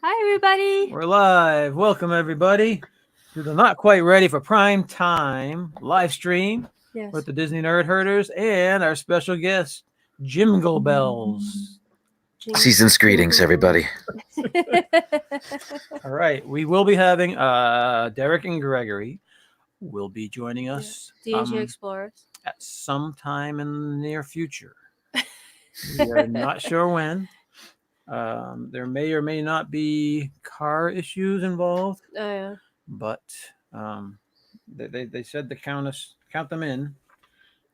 Hi, everybody. We're live. Welcome, everybody, to the Not Quite Ready for Prime Time live stream Yes. with the Disney Nerd Herders and our special guest, Jingle Bells. Season's greetings, everybody. All right. We will be having Derek and Gregory will be joining us DNG Explorers. at some time in the near future. We are not sure when. There may or may not be car issues involved. Oh, yeah. But they said to count them in,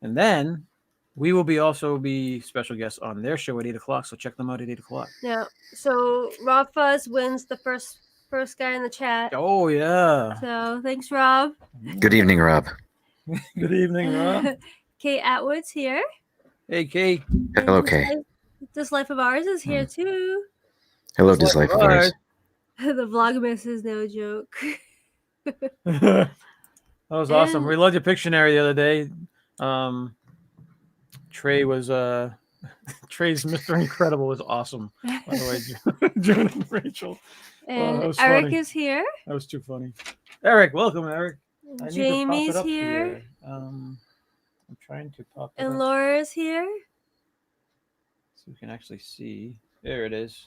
and then we will also be special guests on their show at 8:00. So check them out at 8:00. Yeah. So Rob Fuzz wins the first guy in the chat. Oh yeah. So thanks, Rob. Good evening, Rob. Good evening, Rob. Kate Atwood's here. Hey, Kate. Hello, Kay. This Life of Ours is here too. Hello, This Life of Ours. The Vlogmas is no joke. That was awesome. We loved your Pictionary the other day. Trey was Trey's Mr. Incredible was awesome. By the way, June and Rachel. And Eric is here. That was too funny. Eric, welcome, Eric. Jamie's here. I'm trying to pop it and up. Laura's here. So we can actually see. There it is.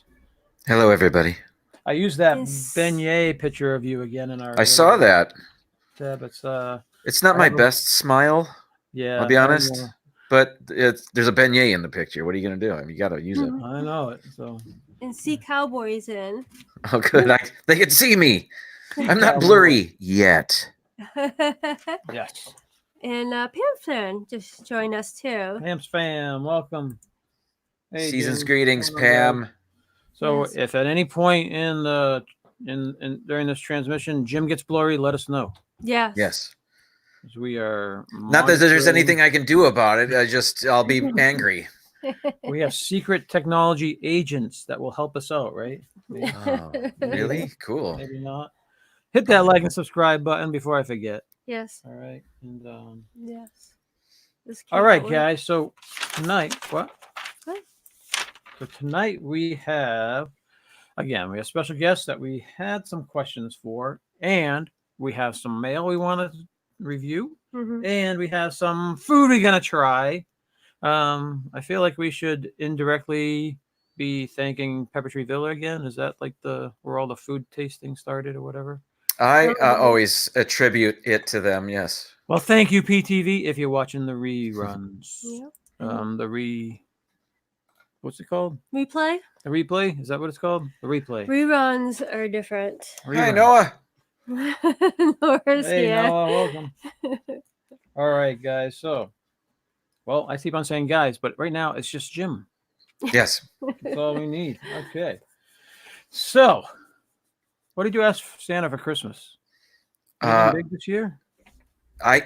Hello, everybody. I used that beignet picture of you again in our. I saw that. Tab. It's not my best smile. Yeah, I'll be honest. But there's a beignet in the picture. What are you gonna do? I mean, you got to use it. I know it. So. And see Cowboys in. Oh, good. They can see me. I'm not blurry yet. Yes. And Pam's fan just joined us too. Pam's fam, welcome. Hey, Season's greetings, Pam. So, if at any point in during this transmission Jim gets blurry, let us know. Yes. Yes. We are not that there's anything I can do about it. I'll be angry. We have secret technology agents that will help us out, right? Oh, really? Cool. Maybe not. Hit that like and subscribe button before I forget. Yes. All right. And yes. All right, guys. So tonight, what? So tonight we have special guests that we had some questions for, and we have some mail we want to review, and we have some food we're gonna try. I feel like we should indirectly be thanking Pepper Tree Villa again. Is that like where all the food tasting started or whatever? I always attribute it to them. Yes. Well, thank you, PTV, if you're watching the reruns. Yep. What's it called? Replay? The replay? Is that what it's called? The replay. Reruns are different. Hi, Noah. Noah's here. Noah, welcome. All right, guys. So, well, I keep on saying guys, but right now it's just Jim. Yes. That's all we need. Okay. So, what did you ask Santa for Christmas? Big this year? I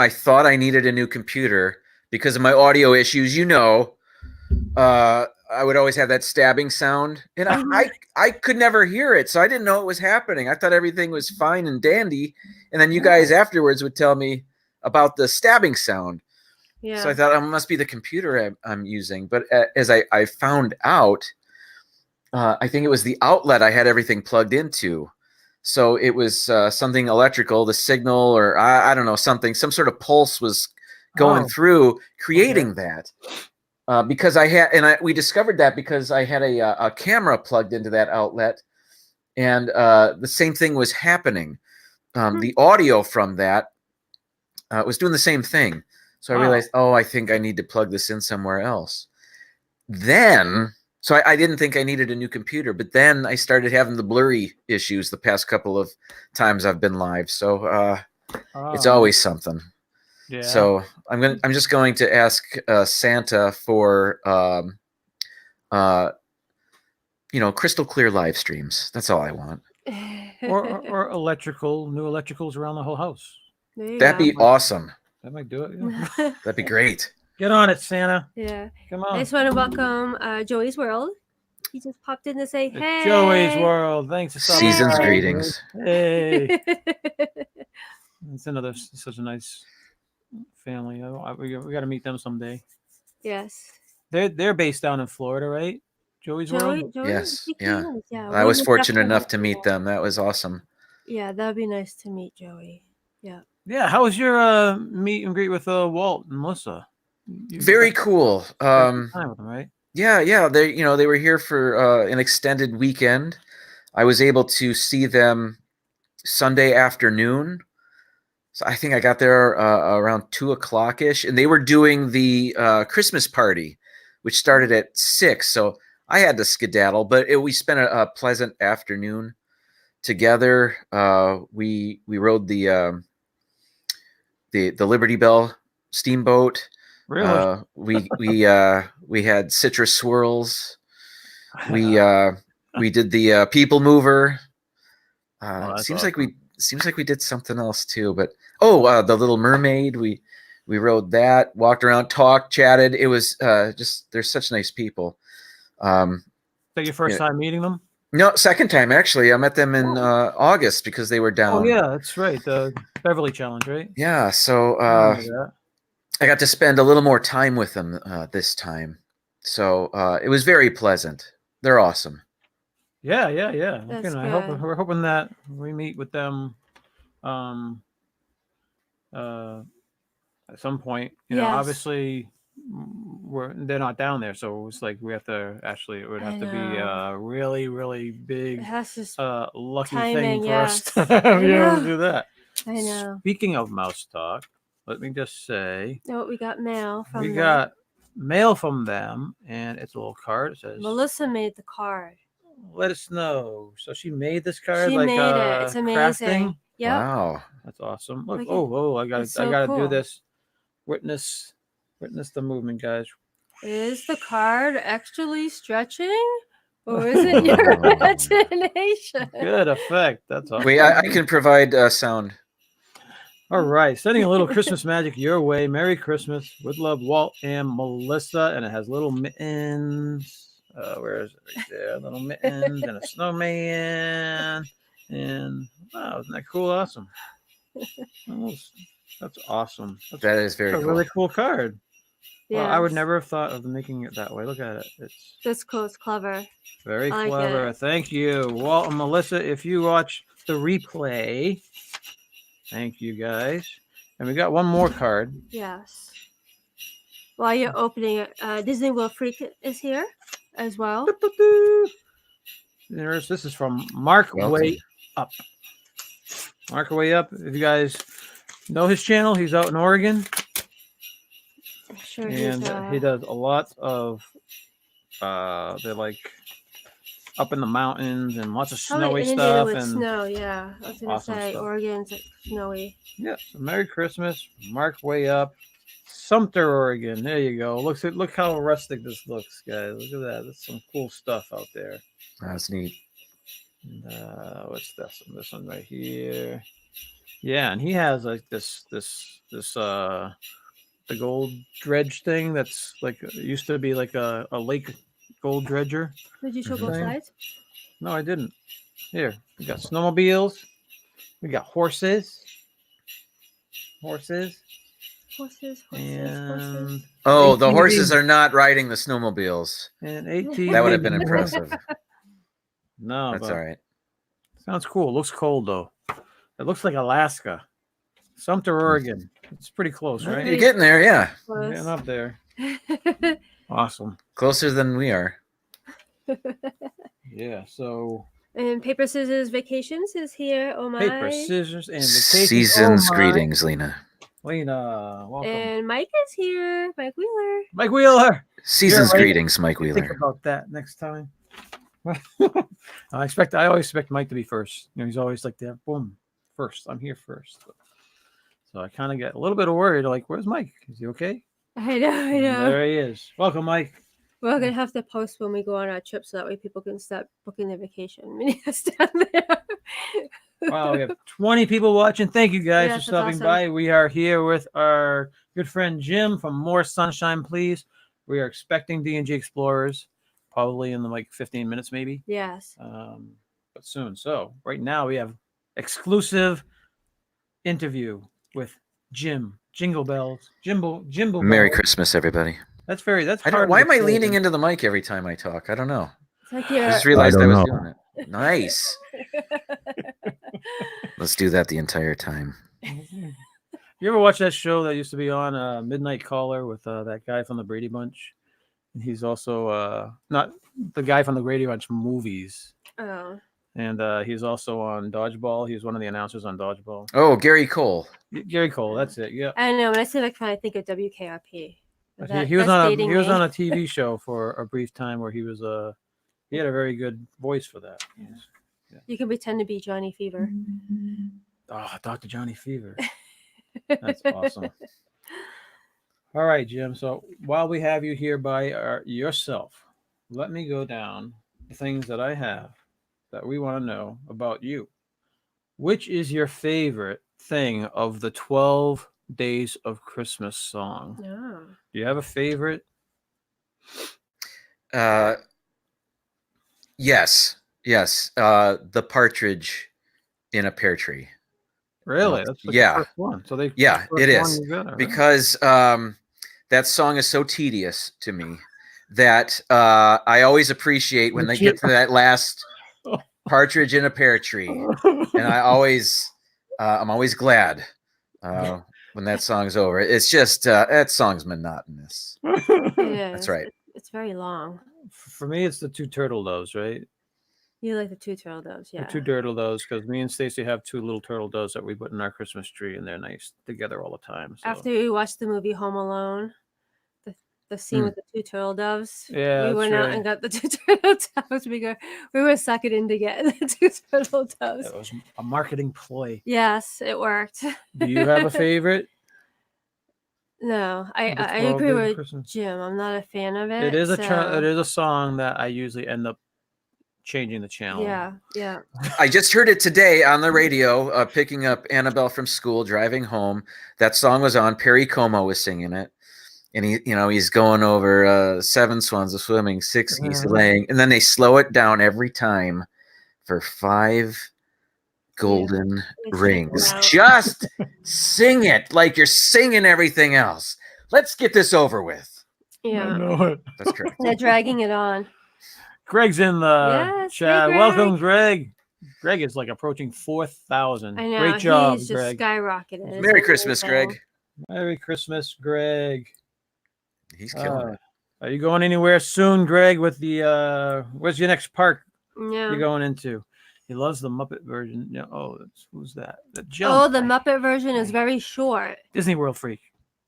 thought I needed a new computer because of my audio issues. I would always have that stabbing sound, and I could never hear it, so I didn't know it was happening. I thought everything was fine and dandy, and then you guys afterwards would tell me about the stabbing sound. Yeah. So I thought it must be the computer I'm using, but as I found out, I think it was the outlet I had everything plugged into. So it was something electrical, the signal, or I don't know, some sort of pulse was going through, creating that. Because we discovered that because I had a camera plugged into that outlet, and the same thing was happening. The audio from that was doing the same thing. So I realized, I think I need to plug this in somewhere else. Then, so I didn't think I needed a new computer, but then I started having the blurry issues the past couple of times I've been live. So it's always something. Yeah. So I'm just going to ask Santa for crystal clear live streams. That's all I want. or new electricals around the whole house. That'd be awesome. That might do it. Yeah. That'd be great. Get on it, Santa. Yeah. Come on. I just want to welcome Joey's World. He just popped in to say, hey. Joey's World. Thanks for stopping. Season's greetings. Hey. It's such a nice family. We got to meet them someday. Yes. They're based down in Florida, right? Joey's World? Yes, think he yeah. is, yeah. I We was would fortunate definitely enough to do meet that. them. That was awesome. Yeah, that'd be nice to meet Joey. Yeah. Yeah. How was your meet and greet with Walt and Melissa? You Very got cool. some time with them, right? Yeah. They were here for an extended weekend. I was able to see them Sunday afternoon. So I think I got there around 2:00 ish, and they were doing the Christmas party, which started at 6. So I had to skedaddle, but we spent a pleasant afternoon together. We rode the Liberty Bell steamboat. Really? We had citrus swirls. We did the people mover. Oh, that's Seems awesome. like we did something else too. But the Little Mermaid. We rode that, walked around, talked, chatted. It was just they're such nice people. Is that your first Yeah. time meeting them? No, second time actually. I met them in August because they were down. Oh yeah, that's right. The Beverly Challenge, right? Yeah, so I remember that. I got to spend a little more time with them this time. So it was very pleasant. They're awesome. Yeah. That's Okay, I hope good. we're hoping that we meet with them um uh at some point. Yes. Obviously they're not down there, so it's like we have to actually, it would have to be a really, really big It has to lucky timing, thing for us yes. to be able know. to do that. I know. Speaking of mouse talk, let me just say No, we got mail from we them. got mail from them, and it's a little card. It says, Melissa made the card. let us know. So she made this card, She like made it. It's amazing. crafting. Yep. Wow. That's awesome. Look, Look at- I it's so gotta do cool. this. Witness the movement, guys. Is the card actually stretching? Or is it your imagination? Good effect. That's awesome. Wait, I can provide sound. All right, sending a little Christmas magic your way. Merry Christmas. With love, Walt and Melissa. And it has little mittens. Where is it? Right there. Little mittens and a snowman. And wow, isn't that cool? Awesome. That's awesome. That is very That's a cool. really cool card. Yeah. Well, I would never have thought of making it that way. Look at it. That's cool. It's clever. Very I like clever. it. Thank you, Walt and Melissa. If you watch the replay, thank you guys. And we got one more card. Yes. While you're opening it, Disney World Freak is here as well. This is from Mark Way Up. Mark Way Up. If you guys know his channel, he's out in Oregon. Sure, And he does a lot of they're like up in the mountains and lots of snowy stuff with and snow. Yeah, I was gonna awesome say stuff. Oregon's snowy. Yeah. So Merry Christmas, Mark Way Up, Sumter, Oregon. There you go. Look how rustic this looks, guys. Look at that. There's some cool stuff out there. That's neat. And, what's this one? This one right here. Yeah, and he has like this the gold dredge thing that's like it used to be like a lake gold dredger. Did you show both thing. sides? No, I didn't. Here, we got snowmobiles. We got horses. Horses. And oh, the ATV. horses are not riding the snowmobiles. And ATV. That would have been impressive. No, That's all right. Sounds cool. Looks cold though. It looks like Alaska. Sumter, Oregon. It's pretty close, right? You're getting there, yeah. Getting up there. Awesome. Closer than we are. Yeah, so And Paper Scissors Vacations is here. Oh my. paper, scissors, and vacation. Season's Oh my. greetings, Lena. Lena, welcome. And Mike is here. Mike Wheeler. Mike Wheeler. Season's right. greetings, Mike Think Wheeler. about that next time. I always expect Mike to be first. He's always like that. Boom, first. I'm here first. So I kind of get a little bit worried. Like, where's Mike? Is he okay? I know. There he is. Welcome, Mike. We're gonna have to post when we go on our trip so that way people can start booking their vacation. Mini us down there. Wow, we have 20 people watching. Thank you guys Yes, for that's stopping awesome. by. We are here with our good friend Jim from More Sunshine, Please. We are expecting D&G Explorers probably in like 15 minutes, maybe. Yes. But soon. So right now we have exclusive interview with Jim. Jingle bells. Jimbo. Merry bells. Christmas, everybody. That's very. That's I part don't. of Why the am I leaning children. into the mic every time I talk? I don't know. It's like I just you're. realized I I don't was know. doing it. Nice. Let's do that the entire time. You ever watch that show that used to be on Midnight Caller with that guy from the Brady Bunch? And he's also not the guy from the Brady Bunch movies. Oh. And he's also on Dodgeball. He was one of the announcers on Dodgeball. Oh, Gary Cole. Gary Cole, that's it. Yeah. I know. When I say McFly, I think of WKRP. But That, he was that's on dating he was me. on a TV show for a brief time where he was he had a very good voice for that. You can pretend to be Johnny Fever. Oh, Dr. Johnny Fever. That's awesome. All right, Jim. So while we have you here by yourself, let me go down the things that I have that we want to know about you. Which is your favorite thing of the 12 Days of Christmas song? No. Do you have a favorite? Yes. The partridge in a pear tree. Really? That's like yeah. the first one. So they Yeah, the first it one is. you got, right? Because that song is so tedious to me that I always appreciate when they get to that last partridge in a pear tree, and I'm always glad when that song's over. It's just that song's monotonous. Yeah. That's right. It's very long. For me, it's the two turtle doves, right? You like the two turtle doves, yeah. The two turtle doves, because me and Stacy have two little turtle doves that we put in our Christmas tree, and they're nice together all the time. So. After we watched the movie Home Alone, the scene with the two turtle doves, yeah, we went out and got the two turtle doves. We were sucking in to get the two turtle doves. It was a marketing ploy. Yes, it worked. Do you have a favorite? No, I agree with Christmas? Jim. I'm not a fan of it. It is so... it is a song that I usually end up changing the channel. Yeah. I just heard it today on the radio, picking up Annabelle from school, driving home. That song was on. Perry Como was singing it, and he's going over 7 swans of swimming, 6 geese laying, and then they slow it down every time for 5 golden rings. Just sing it like you're singing everything else. Let's get this over with. Yeah, I know it. That's correct. They're dragging it on. Greg's in the chat. Hey, Greg. Welcome, Greg. Greg is like approaching 4,000. I know. Great job, He's Greg. just skyrocketed. Merry Christmas, Greg. Merry Christmas, Greg. He's killing it. Are you going anywhere soon, Greg? With the where's your next park you're going into? He loves the Muppet version. Yeah. Oh, who's that? The Muppet version is very short. Disney World Freak.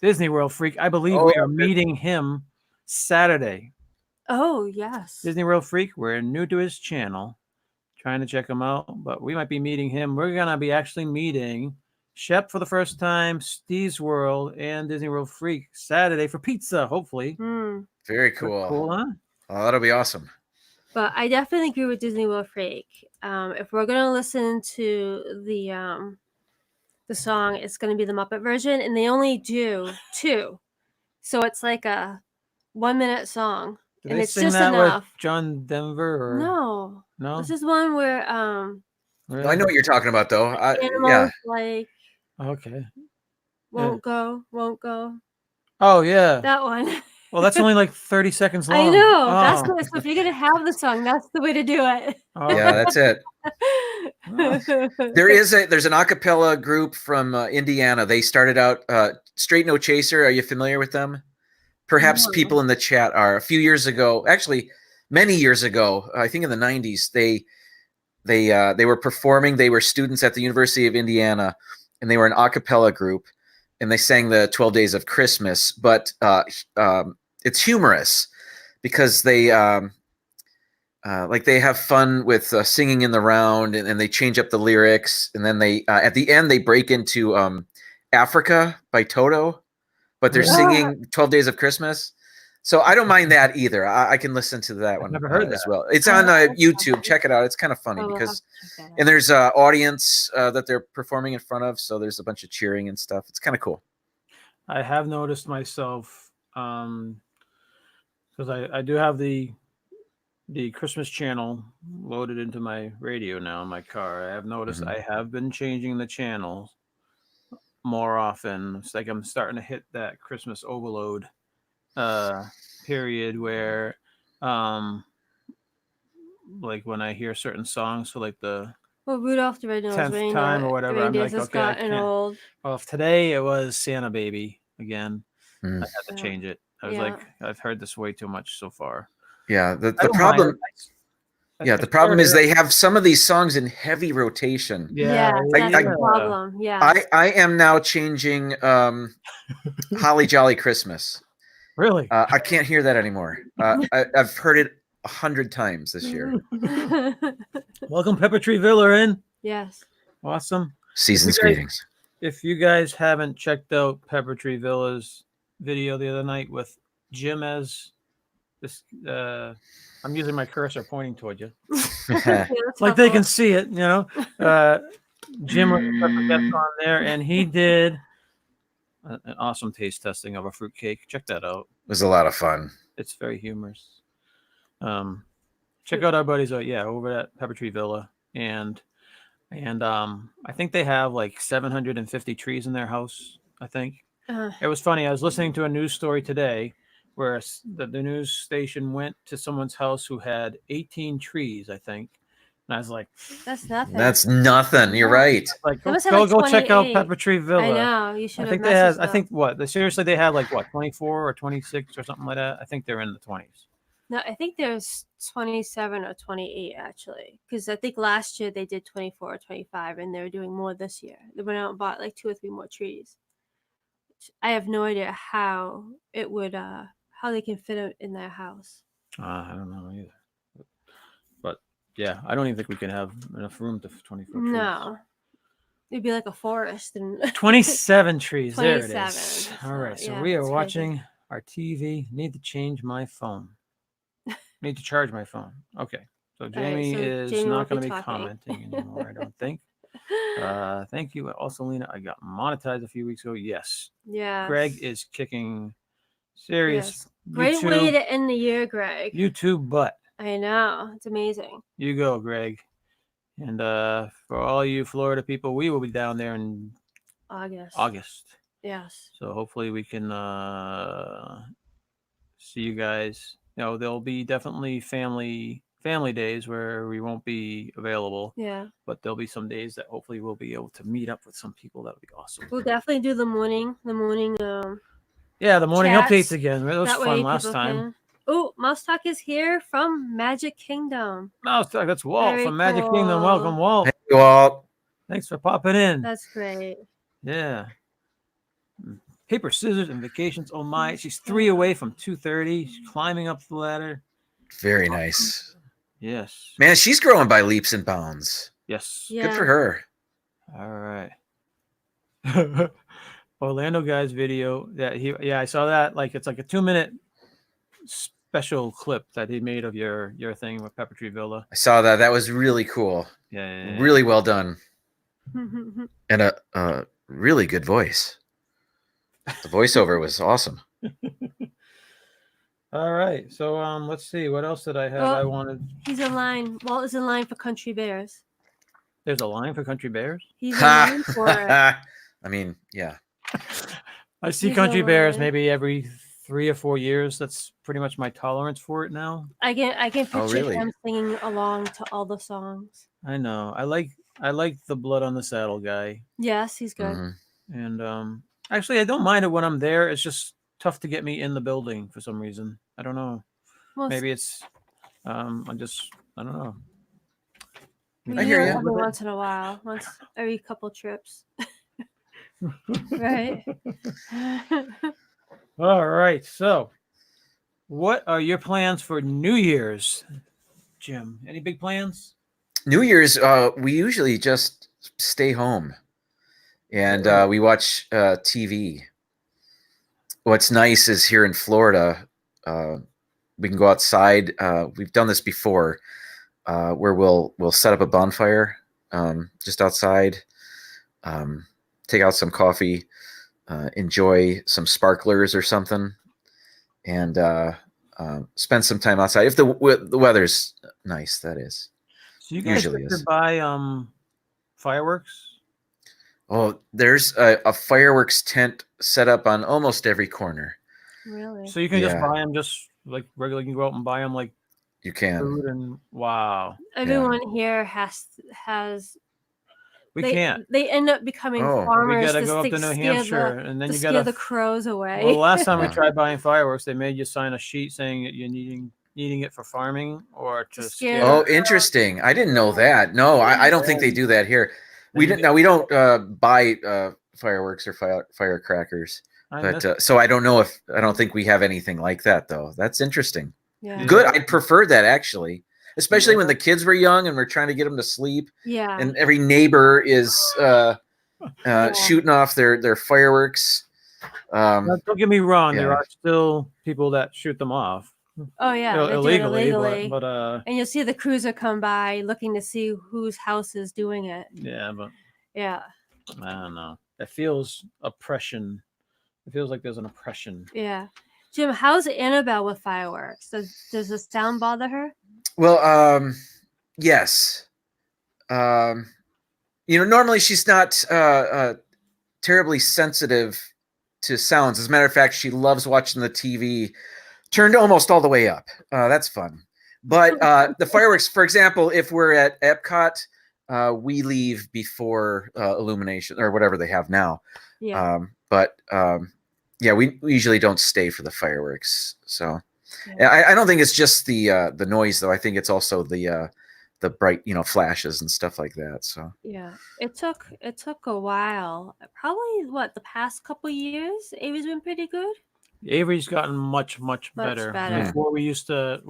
I believe we are meeting him Saturday. Oh, yes. Disney World Freak. We're new to his channel. Trying to check him out, but we might be meeting him. We're going to be actually meeting Shep for the first time, Steve's World, and Disney World Freak Saturday for pizza, hopefully. Very cool. Cool, huh? Oh, that'll be awesome. But I definitely agree with Disney World Freak. If we're going to listen to the song, it's going to be the Muppet version, and they only do 2. So it's like a 1-minute song. Did and they it's sing just that enough. with John Denver? Or... No. This is one where really? I know what you're talking about, though. animals like okay. won't go. Oh yeah, that one. Well, that's only like 30 seconds long. I know. That's what, so if you're gonna have the song, that's the way to do it. Yeah, that's it. There's an a cappella group from Indiana. They started out Straight No Chaser. Are you familiar with them? Perhaps people in the chat are. A few years ago, actually many years ago, I think in the 90s, they were performing. They were students at the University of Indiana, and they were an a cappella group, and they sang the 12 Days of Christmas. But it's humorous because they they have fun with singing in the round, and they change up the lyrics, and then they at the end they break into Africa by Toto. But they're singing 12 Days of Christmas. So I don't mind that either. I can listen to that one. Never heard that as well. It's on YouTube. Check it out. It's kind of funny because, and there's an audience that they're performing in front of. So there's a bunch of cheering and stuff. It's kind of cool. I have noticed myself, because I do have the Christmas channel loaded into my radio now in my car. I have noticed I have been changing the channels more often. It's like I'm starting to hit that Christmas overload period where, like when I hear certain songs for like the Rudolph the Red-Nosed 10th time or whatever, I'm like, has okay, I gotten can't. old. Well, if today it was Santa Baby again, Mm. I had to change it. I was Yeah. like, I've heard this way too much so far. Yeah, the I don't mind problem. it. Yeah, I the problem is prefer they have some of these songs in heavy rotation. Yeah, that's the problem. Yeah. I am now changing Holly Jolly Christmas. Really? I can't hear that anymore. I've heard it 100 times this year. Welcome, Pepper Tree Villa in. Yes. Awesome. Season's greetings. If you guys haven't checked out Pepper Tree Villa's video the other night with Jim as this, I'm using my cursor pointing toward you, like they can see it. Jim was a special guest on there, and he did an awesome taste testing of a fruitcake. Check that out. It was a lot of fun. It's very humorous. Check out our buddies over at Pepper Tree Villa, and I think they have like 750 trees in their house. I think it was funny. I was listening to a news story today where the news station went to someone's house who had 18 trees, I think. And I was like, that's nothing. That's nothing. You're right. Like, go check out Pepper Tree Villa. I know. You should. I think they have. I think they have like 24 or 26 or something like that. I think they're in the 20s. No, I think there's 27 or 28 actually, because I think last year they did 24 or 25, and they're doing more this year. They went out and bought like 2 or 3 more trees. I have no idea how it would, how they can fit it in their house. I don't know either. But yeah, I don't even think we can have enough room to 24 trees. No, it'd be like a forest. And 27 trees. 27, there it is. All right, so yeah, we are it's watching crazy. our TV. Need to change my phone. Need to charge my phone. Okay, so Jamie is not going to be commenting anymore, I don't think. Thank you. Also, Lena, I got monetized a few weeks ago. Yes. Yeah. Greg is kicking serious. Yes. Great way to end the year, Greg. YouTube butt. I know. It's amazing. You go, Greg. And for all you Florida people, we will be down there in August. Yes. So hopefully we can see you guys. There'll be definitely family days where we won't be available. Yeah. But there'll be some days that hopefully we'll be able to meet up with some people. That would be awesome. We'll definitely do the morning. The morning updates again. That was fun last time. Oh, Mouse Talk is here from Magic Kingdom. Mouse Talk, that's Walt from Magic Kingdom. Welcome, Walt. Hey, Walt. Thanks for popping in. That's great. Yeah. Paper, scissors, and vacations. Oh my, she's 3 away from 230. She's climbing up the ladder. Very nice. Yes. Man, she's growing by leaps and bounds. Yes. Yeah. Good for her. All right. Orlando guy's video I saw that. Like it's like a 2-minute special clip that he made of your thing with Pepper Tree Villa. I saw that. That was really cool. Yeah. Really well done. And a really good voice. The voiceover was awesome. All right. So let's see. What else did I have? I wanted. He's in line. Walt is in line for Country Bears. There's a line for Country Bears? He's in line for it. I mean, yeah. I see Country Bears maybe every 3 or 4 years. That's pretty much my tolerance for it now. I can picture really? him singing along to all the songs. I know. I like the Blood on the Saddle guy. Yes, he's good. Mm-hmm. And actually, I don't mind it when I'm there. It's just tough to get me in the building for some reason. I don't know. Well, maybe it's I don't know. I hear you. Every once in a while, once every couple trips. Right. All right. So, what are your plans for New Year's, Jim? Any big plans? New Year's, we usually just stay home and we watch TV. What's nice is here in Florida, we can go outside. We've done this before, where we'll set up a bonfire just outside, take out some coffee, enjoy some sparklers or something, and spend some time outside if the weather's nice. That is. So you guys usually could buy fireworks. Oh, there's a fireworks tent set up on almost every corner. Really? So you can just Yeah. buy them just like regular. You can go out and buy them like You can. food and wow. Everyone here has. We can't. They end up becoming Oh. farmers. We gotta to go up to New Hampshire, and then you gotta the crows away. Well, the last time we Yeah. tried buying fireworks, they made you sign a sheet saying that you're needing it for farming or to scare scare. Oh, interesting. I didn't know that. No, I don't think they do that here. We didn't. Now we don't buy fireworks or firecrackers. But so I don't know if I don't think we have anything like that though. That's interesting. Yeah. Good. I'd prefer that actually, especially when the kids were young and we're trying to get them to sleep. Yeah. And every neighbor is shooting off their fireworks. Don't get me wrong. yeah. There are still people that shoot them off. Oh yeah, they do it illegally. But and you'll see the cruiser come by looking to see whose house is doing it. yeah, but Yeah. I don't know. It feels oppression. It feels like there's an oppression. Yeah. Jim, how's Annabelle with fireworks? Does the sound bother her? Well, yes. Normally she's not terribly sensitive to sounds. As a matter of fact, she loves watching the TV turned almost all the way up. That's fun. But the fireworks, for example, if we're at Epcot, we leave before illumination or whatever they have now. Yeah. Yeah, we usually don't stay for the fireworks. So yeah. I don't think it's just the noise though. I think it's also the bright, flashes and stuff like that. So yeah, it took a while. Probably the past couple years, Avery's been pretty good. Avery's gotten much better. better. Before we used to,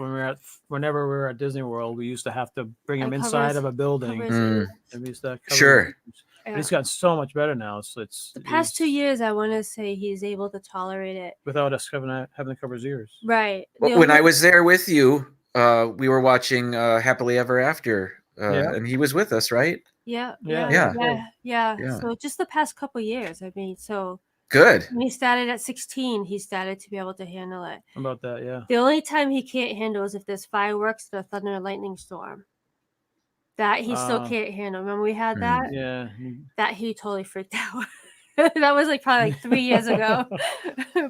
whenever we were at Disney World, we used to have to bring him inside of a building. covers And we used to Sure. But he's gotten so much better now. So it's the past 2 years. I want to say he's able to tolerate it without us having to cover his ears. Right. Well, when I was there with you, we were watching Happily Ever After, and he was with us, right? Yeah. So just the past couple years. I mean, so good. When he started at 16, he started to be able to handle it. About that, yeah. The only time he can't handle is if there's fireworks or a thunder and lightning storm. That he still can't handle. Remember we had that? Yeah. That he totally freaked out. That was probably 3 years ago.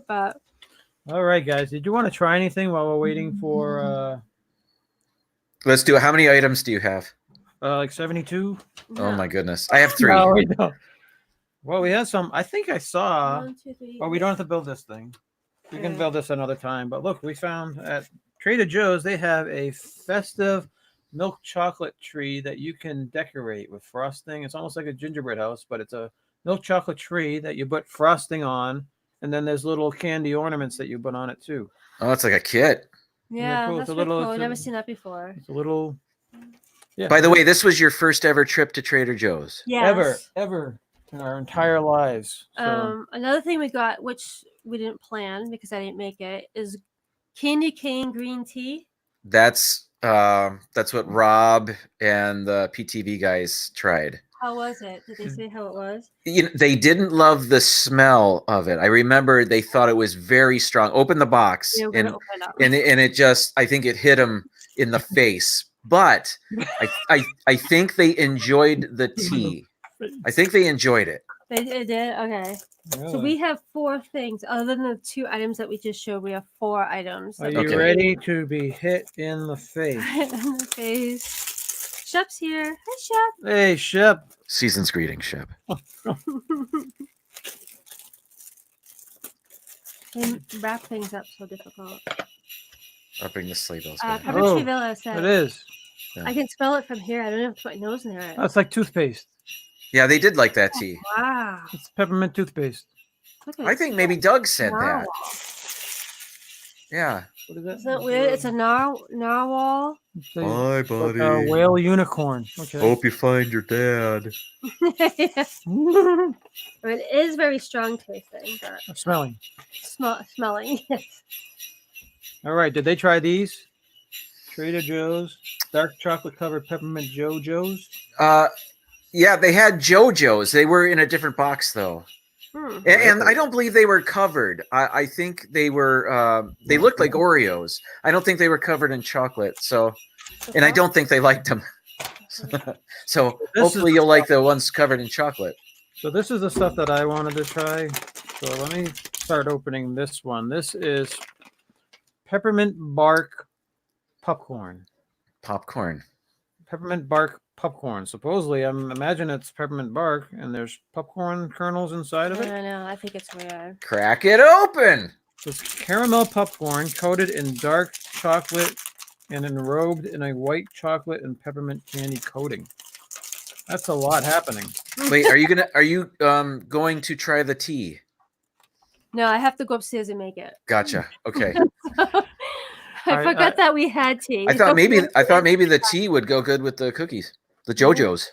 But all right, guys. Did you want to try anything while we're waiting for? Let's do it. How many items do you have? Like 72. No. Oh my goodness, I have 3. No, we don't. Well, we had some. I think I saw. 1, 2, 3. Oh, we don't have to build this thing. We can build this another time. But look, we found at Trader Joe's they have a festive milk chocolate tree that you can decorate with frosting. It's almost like a gingerbread house, but it's a milk chocolate tree that you put frosting on, and then there's little candy ornaments that you put on it too. Oh, it's like a kit. Yeah, cool? that's It's a little. cool. I've never seen that before. It's a little. Yeah. By the way, this was your first ever trip to Trader Joe's. Yes. Ever in our entire lives. So. Another thing we got, which we didn't plan because I didn't make it, is candy cane green tea. That's what Rob and the PTV guys tried. How was it? Did they say how it was? They didn't love the smell of it. I remember they thought it was very strong. Open the box, and it just, I think it hit them in the face. But I think they enjoyed the tea. I think they enjoyed it. They did? Okay. Really? So we have 4 things. Other than the 2 items that we just showed, we have 4 items. Are you ready to be hit in the face? In the face. Shep's here. Hi, Shep. Hey, Shep. Season's greetings, Shep. They wrap things up so difficult. Wrapping the sleigh bells. Pepper Villa said. It is. Yeah. I can smell it from here. I don't know if my nose near it. That's like toothpaste. Yeah, they did like that tea. Wow. It's peppermint toothpaste. I think maybe Doug said that. Yeah. What is that? Isn't that weird? It's a narwhal. Bye, buddy. Like a whale unicorn. Okay. Hope you find your dad. I mean, it is very strong tasting, but Smelling. smelling. Yes. All right. Did they try these? Trader Joe's dark chocolate covered peppermint JoJo's. Yeah, they had JoJo's. They were in a different box though. And I don't believe they were covered. I think they were. They looked like Oreos. I don't think they were covered in chocolate. So, and I don't think they liked them. So hopefully you'll like the ones covered in chocolate. So this is the stuff that I wanted to try. So let me start opening this one. This is peppermint bark popcorn. Peppermint bark popcorn. Supposedly, I'm imagining it's peppermint bark, and there's popcorn kernels inside of it. I know. I think it's weird. Crack it open. It's caramel popcorn coated in dark chocolate and enrobed in a white chocolate and peppermint candy coating. That's a lot happening. Wait, are you going to try the tea? No, I have to go upstairs and make it. Gotcha. Okay. I forgot that we had tea. I thought maybe the tea would go good with the cookies, the JoJo's.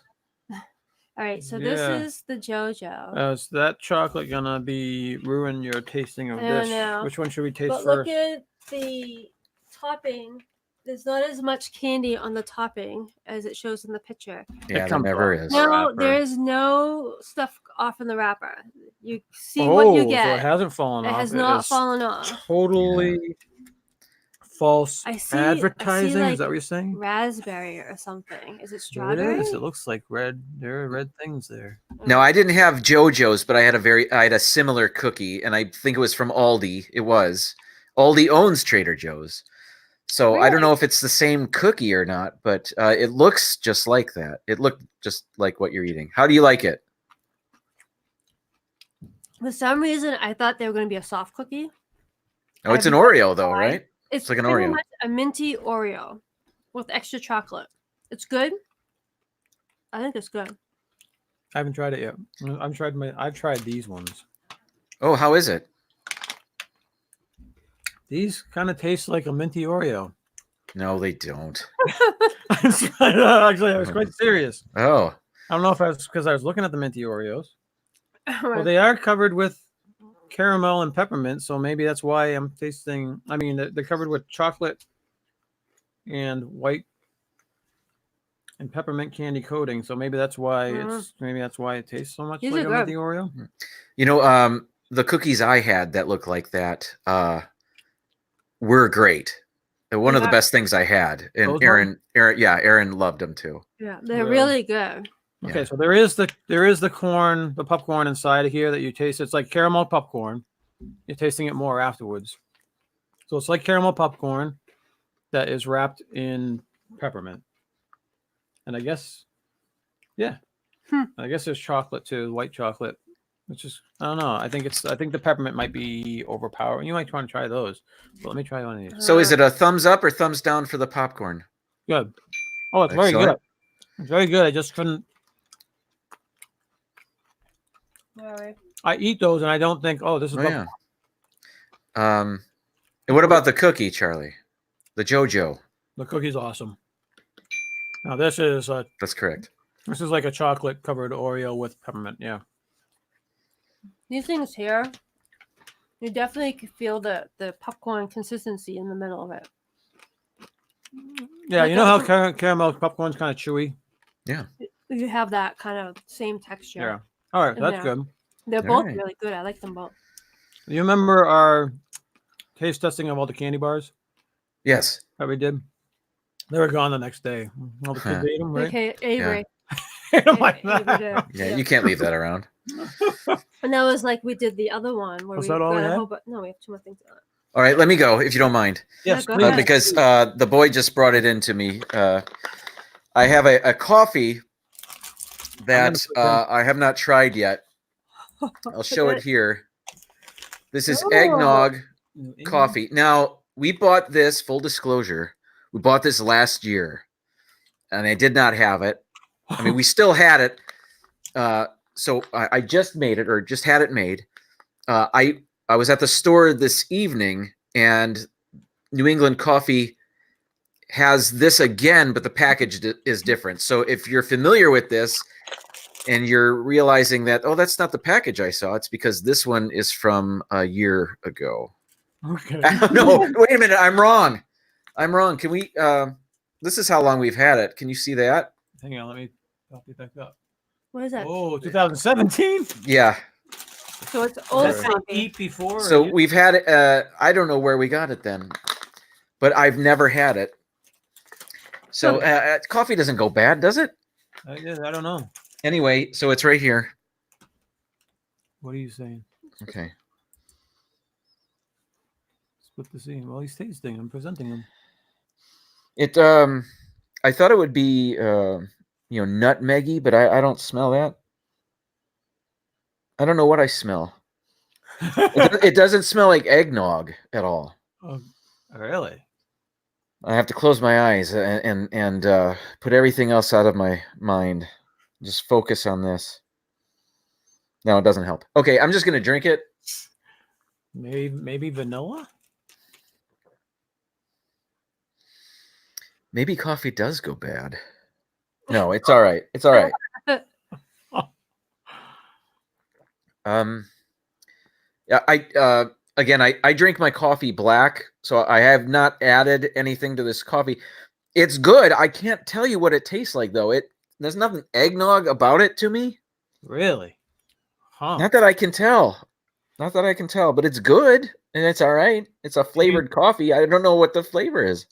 All right, so this is the JoJo. Is that chocolate gonna ruin your tasting of this? No. Which one should we taste but first? Look at the topping. There's not as much candy on the topping as it shows in the picture. Yeah, there never is. No, there's no stuff off in the wrapper. You see what you get. So it hasn't fallen off. It has not fallen off. Totally false I advertising. see, like, is that what you're saying? Raspberry or something. Is it There strawberry? it is. It looks like red. There are red things there. No, I didn't have JoJo's, but I had a similar cookie, and I think it was from Aldi. It was. Aldi owns Trader Joe's. So Really? I don't know if it's the same cookie or not, but it looks just like that. It looked just like what you're eating. How do you like it? For some reason, I thought they were going to be a soft cookie. Oh, it's an Oreo though, right? It's like an pretty Oreo. much a minty Oreo with extra chocolate. It's good. I think it's good. I haven't tried it yet. I've tried these ones. Oh, how is it? These kind of taste like a minty Oreo. No, they don't. Actually, I was quite serious. Oh. I don't know if it's because I was looking at the minty Oreos. Well, they are covered with caramel and peppermint, so maybe that's why I'm tasting. I mean, they're covered with chocolate and white and peppermint candy coating, so maybe that's why it tastes so much These like are a minty good. Oreo. You know, the cookies I had that looked like that were great. They're one of the best things I had, and Aaron loved them too. Yeah, they're really good. Okay, so there is the corn, the popcorn inside of here that you taste. It's like caramel popcorn. You're tasting it more afterwards. So it's like caramel popcorn that is wrapped in peppermint. And I guess, I guess there's chocolate too, white chocolate. Which is, I don't know. I think the peppermint might be overpowering. You might want to try those. But let me try one of these. So is it a thumbs up or thumbs down for the popcorn? Good. Oh, it's very good. It's very good. I just couldn't. I eat those and I don't think, oh, this is. Yeah. And what about the cookie, Charlie? The JoJo. The cookie's awesome. Now this is that's correct. This is like a chocolate covered Oreo with peppermint. Yeah. These things here, you definitely can feel the popcorn consistency in the middle of it. Yeah, Like you know how caramel popcorn's kind of chewy? Yeah. You have that kind of same texture. Yeah. All right, that's good. They're both really good. I like them both. You remember our taste testing of all the candy bars? Yes. That we did? They were gone the next day. All the kids ate them, right? Okay, Avery. Yeah, you can't leave that around. And that was like we did the other one where Was that all we had? No, we have two more things on it. All right, let me go if you don't mind. Yes, go ahead. Because the boy just brought it in to me. I have a coffee that I have not tried yet. I'll show it here. This is eggnog coffee. Now, we bought this, full disclosure, we bought this last year, and I did not have it. I mean, we still had it. So I just made it, or just had it made. I was at the store this evening, and New England Coffee has this again, but the package is different. So if you're familiar with this and you're realizing that, oh, that's not the package I saw, it's because this one is from a year ago. Okay. No, wait a minute. I'm wrong. Can we, this is how long we've had it. Can you see that? Hang on, let me help you back up. What is that? Oh, 2017? Yeah. So it's old coffee. Eat before. So we've had it. I don't know where we got it then, but I've never had it. So coffee doesn't go bad, does it? I don't know. Anyway, so it's right here. What are you saying? Okay. flip to see. Well, he's tasting and presenting them. It I thought it would be nutmeggy, but I don't smell that. I don't know what I smell. It doesn't smell like eggnog at all. Oh, really? I have to close my eyes and put everything else out of my mind. Just focus on this. No, it doesn't help. Okay, I'm just gonna drink it. Maybe vanilla? Maybe coffee does go bad. No, it's all right. It's all right. Yeah, I drink my coffee black, so I have not added anything to this coffee. It's good. I can't tell you what it tastes like though. There's nothing eggnog about it to me. Really? Huh. Not that I can tell. Not that I can tell, but it's good and it's all right. It's a flavored coffee. I don't know what the flavor is.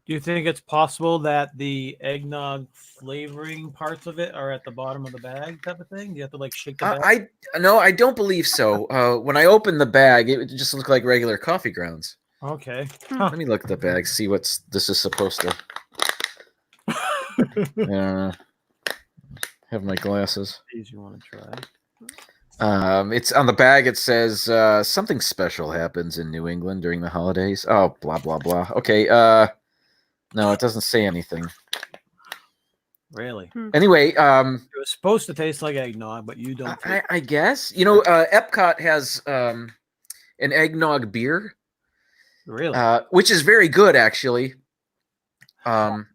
Do you think it's possible that the eggnog flavoring parts of it are at the bottom of the bag type of thing? Do you have to like shake the bag? No, I don't believe so. When I opened the bag, it just looked like regular coffee grounds. Okay. Huh. Let me look at the bag, see what this is supposed to. Have my glasses. These you want to try? It's on the bag. It says something special happens in New England during the holidays. Oh, blah blah blah. Okay. No, it doesn't say anything. Really? Anyway, it was supposed to taste like eggnog, but you don't. I guess Epcot has an eggnog beer. Really? Which is very good, actually. But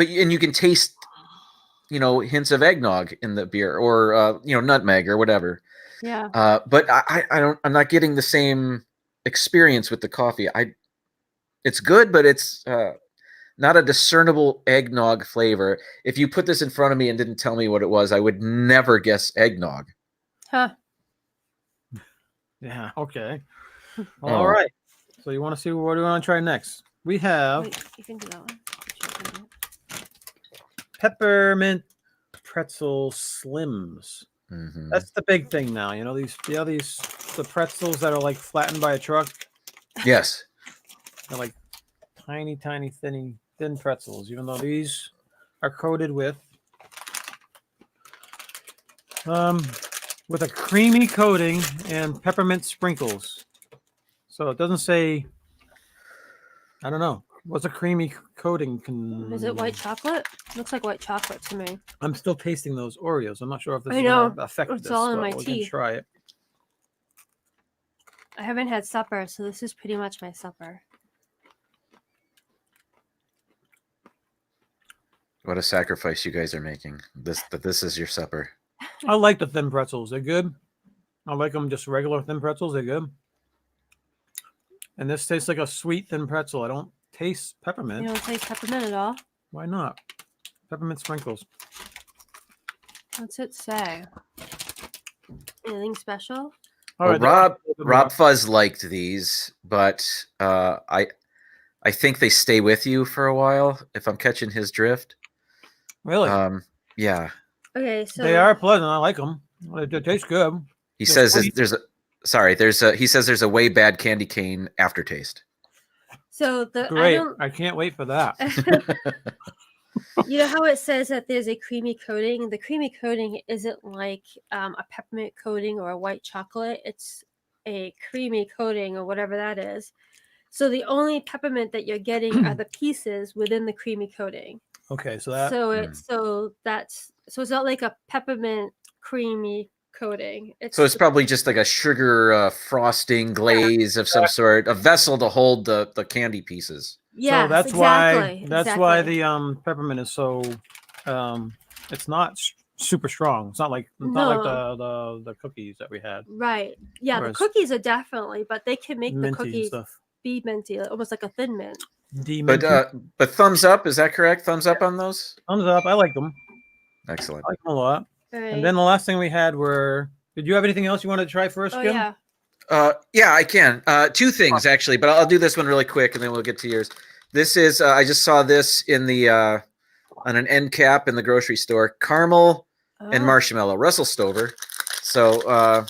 you can taste, hints of eggnog in the beer, or nutmeg or whatever. Yeah. But I'm not getting the same experience with the coffee. It's good, but it's not a discernible eggnog flavor. If you put this in front of me and didn't tell me what it was, I would never guess eggnog. Huh. Yeah. Okay. All right. So you want to see what do you want to try next? We have. Wait, you can do that one. Peppermint pretzel slims. Mm-hmm. That's the big thing now. The pretzels that are like flattened by a truck. Yes. They're like tiny, thin pretzels, even though these are coated with a creamy coating and peppermint sprinkles. So it doesn't say, I don't know. What's a creamy coating? Is it white chocolate? Looks like white chocolate to me. I'm still tasting those Oreos. I'm not sure if this is going to affect this. It's all in my we teeth. can try it. I haven't had supper, so this is pretty much my supper. What a sacrifice you guys are making. This is your supper. I like the thin pretzels. They're good. I like them just regular thin pretzels. They're good. And this tastes like a sweet thin pretzel. I don't taste peppermint. You don't taste peppermint at all? Why not? Peppermint sprinkles. What's it say? Anything special? Well, Rob Fuzz liked these, but I think they stay with you for a while, if I'm catching his drift. Really? Yeah. Okay, so they are pleasant. I like them. They taste good. He says there's a way bad candy cane aftertaste. So great. I can't wait for that. You know how it says that there's a creamy coating? The creamy coating isn't like a peppermint coating or a white chocolate. It's a creamy coating or whatever that is. So the only peppermint that you're getting are the pieces within the creamy coating. Okay, so it's not like a peppermint creamy coating. So it's probably just like a sugar frosting glaze of some sort, a vessel to hold the candy pieces. Yeah, so that's why the peppermint is so it's not super strong. It's not like the cookies that we had. Right. Yeah, the cookies are definitely, but they can make the cookies be minty, almost like a thin mint. But thumbs up, is that correct? Thumbs up on those? Thumbs up. I like them. Excellent. I like them a lot. Right. And then the last thing we had were. Did you have anything else you wanted to try first, Kim? Yeah. Yeah, I can. Two things actually, but I'll do this one really quick, and then we'll get to yours. This is I just saw this in the on an end cap in the grocery store. Caramel and marshmallow. Russell Stover. So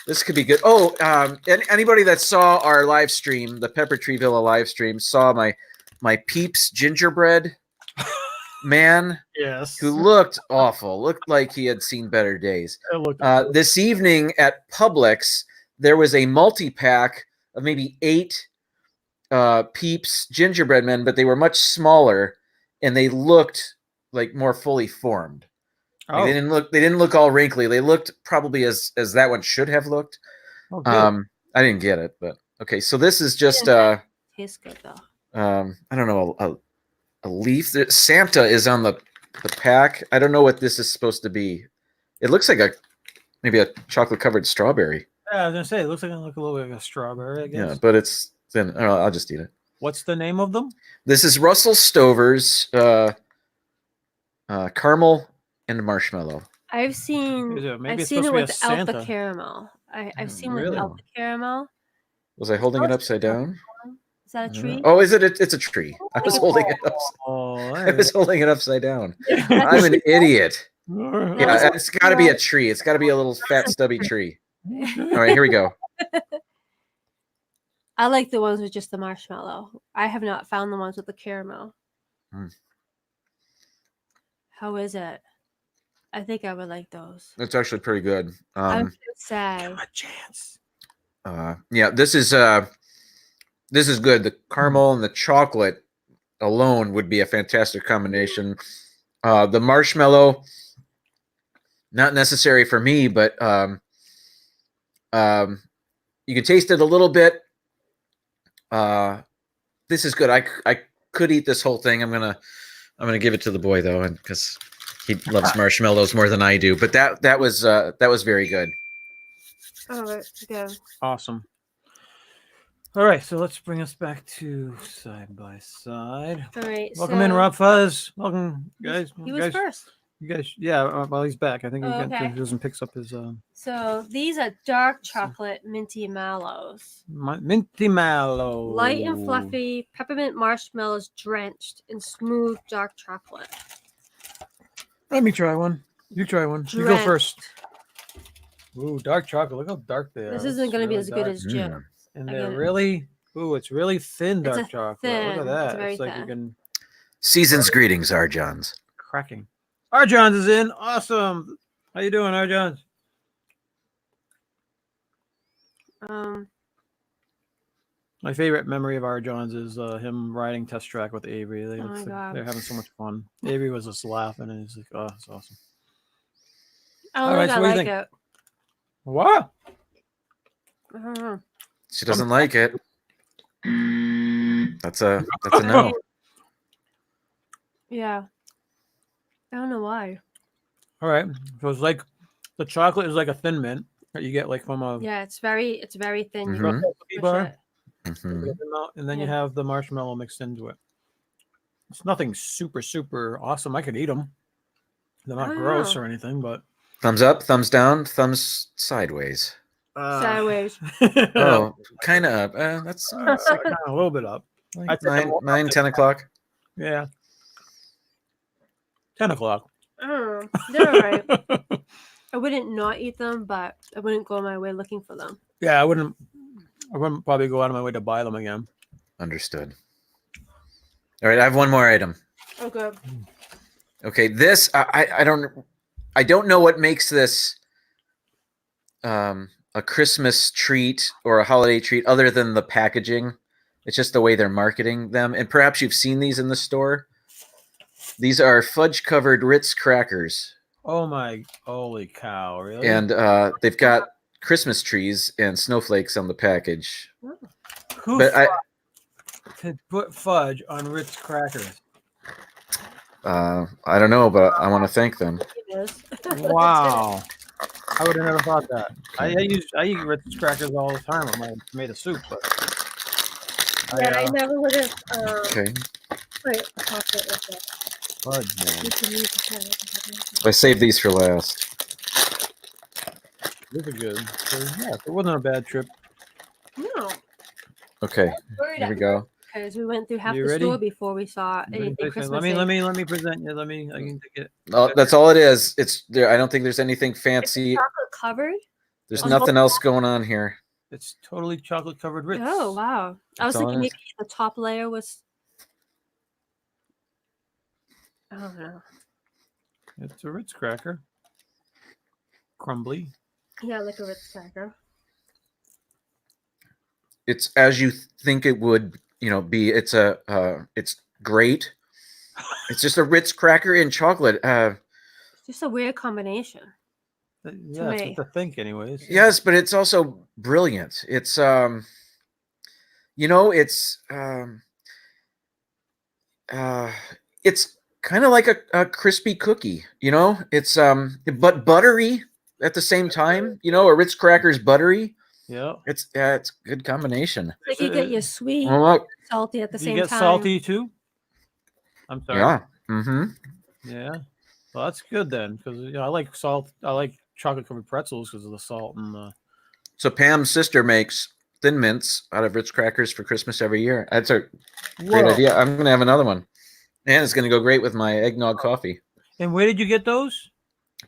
This could be good. Oh, anybody that saw our live stream, the Pepper Tree Villa live stream, saw my Peeps gingerbread man. Yes. Who looked awful. Looked like he had seen better days. This evening at Publix, there was a multi-pack of maybe 8 Peeps gingerbread men, but they were much smaller and they looked like more fully formed. Like they didn't look all wrinkly. They looked probably as that one should have looked. I didn't get it, but okay. So this is just tastes good though. I don't know, a leaf. Santa is on the pack. I don't know what this is supposed to be. It looks like maybe a chocolate covered strawberry. Yeah, I was gonna say it looks like a little bit like a strawberry, I guess. Yeah, but it's then I'll just eat it. What's the name of them? This is Russell Stover's caramel and marshmallow. I've seen it without the caramel. I've seen without the caramel. Was I holding it upside down? Is that a tree? Oh, is it? It's a tree. I was holding it I was holding it upside down. I'm an idiot. Yeah, it's got to be a tree. It's got to be a little fat, stubby tree. All right, here we go. I like the ones with just the marshmallow. I have not found the ones with the caramel. How is it? I think I would like those. It's actually pretty good. I'm sad. Give 'em a chance. Yeah, this is good. The caramel and the chocolate alone would be a fantastic combination. The marshmallow, not necessary for me, but you can taste it a little bit. This is good. I could eat this whole thing. I'm gonna give it to the boy though, and because he loves marshmallows more than I do. But that was very good. All right, good. Awesome. All right, so let's bring us back to side by side. All right, welcome in, Rob Fuzz. Welcome, guys. He was first. You guys, yeah. Well, he's back. I think he goes and picks up his. So these are dark chocolate minty mallows. Minty mallow. Light and fluffy peppermint marshmallows drenched in smooth dark chocolate. Let me try one. You try one. You go first. Ooh, dark chocolate. Look how dark they are. This isn't going to be as good as Jim. And they're really, it's really thin dark chocolate. Look at that. It's like you can. Season's greetings, Arjons. Cracking. Arjons is in. Awesome. How you doing, Arjons? My favorite memory of Arjons is him riding test track with Avery. They're having so much fun. Avery was just laughing, and he's like, "Oh, it's awesome." I don't think I like it. What? I don't know. She doesn't like it. That's a no. Yeah. I don't know why. All right. So it's like the chocolate is like a thin mint that you get like from a. Yeah, it's very thin. Bar. And then you have the marshmallow mixed into it. It's nothing super awesome. I could eat them. They're not gross or anything, but thumbs up, thumbs down, thumbs sideways. Sideways. Oh, kind of. That's a little bit up. Like 9, 10 o'clock. Yeah. 10 o'clock. They're all right. I wouldn't not eat them, but I wouldn't go my way looking for them. Yeah, I wouldn't probably go out of my way to buy them again. Understood. All right, I have one more item. Okay. Okay, this I don't know what makes this a Christmas treat or a holiday treat other than the packaging. It's just the way they're marketing them, and perhaps you've seen these in the store. These are fudge-covered Ritz crackers. Oh my, holy cow, really? And they've got Christmas trees and snowflakes on the package. Who could put fudge on Ritz crackers? I don't know, but I want to thank them. Wow. I would have never thought that. I eat Ritz crackers all the time with my tomato soup, but I never would have okay. popped it with it. Fudge, man. I saved these for last. These are good. So, yeah, it wasn't a bad trip. No. Okay, here we go. Because we went through half the store before we saw anything Christmas. Let me present you. I can take it. Oh, that's all it is. It's there. I don't think there's anything fancy. Chocolate covered. There's nothing else going on here. It's totally chocolate covered Ritz. Oh wow! I was thinking maybe the top layer was. I don't know. It's a Ritz cracker. Crumbly. Yeah, like a Ritz cracker. It's as you think it would, be. It's great. It's just a Ritz cracker and chocolate. It's just a weird combination. Yeah, that's what to think, anyways. Yes, but it's also brilliant. It's it's kind of like a crispy cookie. It's but buttery at the same time. A Ritz cracker's buttery. Yeah, it's a good combination. Like you get your sweet, salty at the same time. You get salty too. I'm sorry. Yeah. Mm-hmm. Yeah. Well, that's good then, because I like salt. I like chocolate covered pretzels because of the salt and the. So Pam's sister makes Thin Mints out of Ritz crackers for Christmas every year. That's a great idea. I'm gonna have another one, and it's gonna go great with my eggnog coffee. And where did you get those?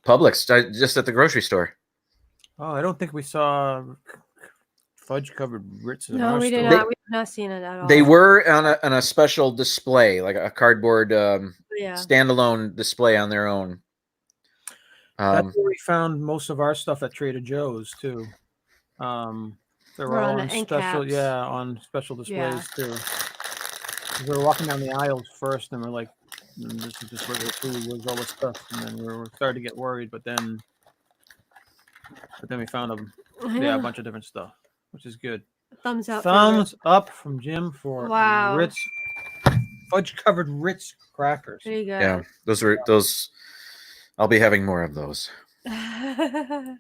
Publix, just at the grocery store. Oh, I don't think we saw fudge covered Ritz. No, we did not. We've not seen it at all. They were on a special display, like a cardboard standalone display on their own. That's where we found most of our stuff at Trader Joe's too. They were all on special, on special displays too. We were walking down the aisles first, and we're like, "This is just regular food. Where's all this stuff?" And then we were starting to get worried, but then we found a bunch of different stuff, which is good. Thumbs up. Thumbs up from Jim for Ritz fudge covered Ritz crackers. There you go. Yeah, those. I'll be having more of those. Yeah,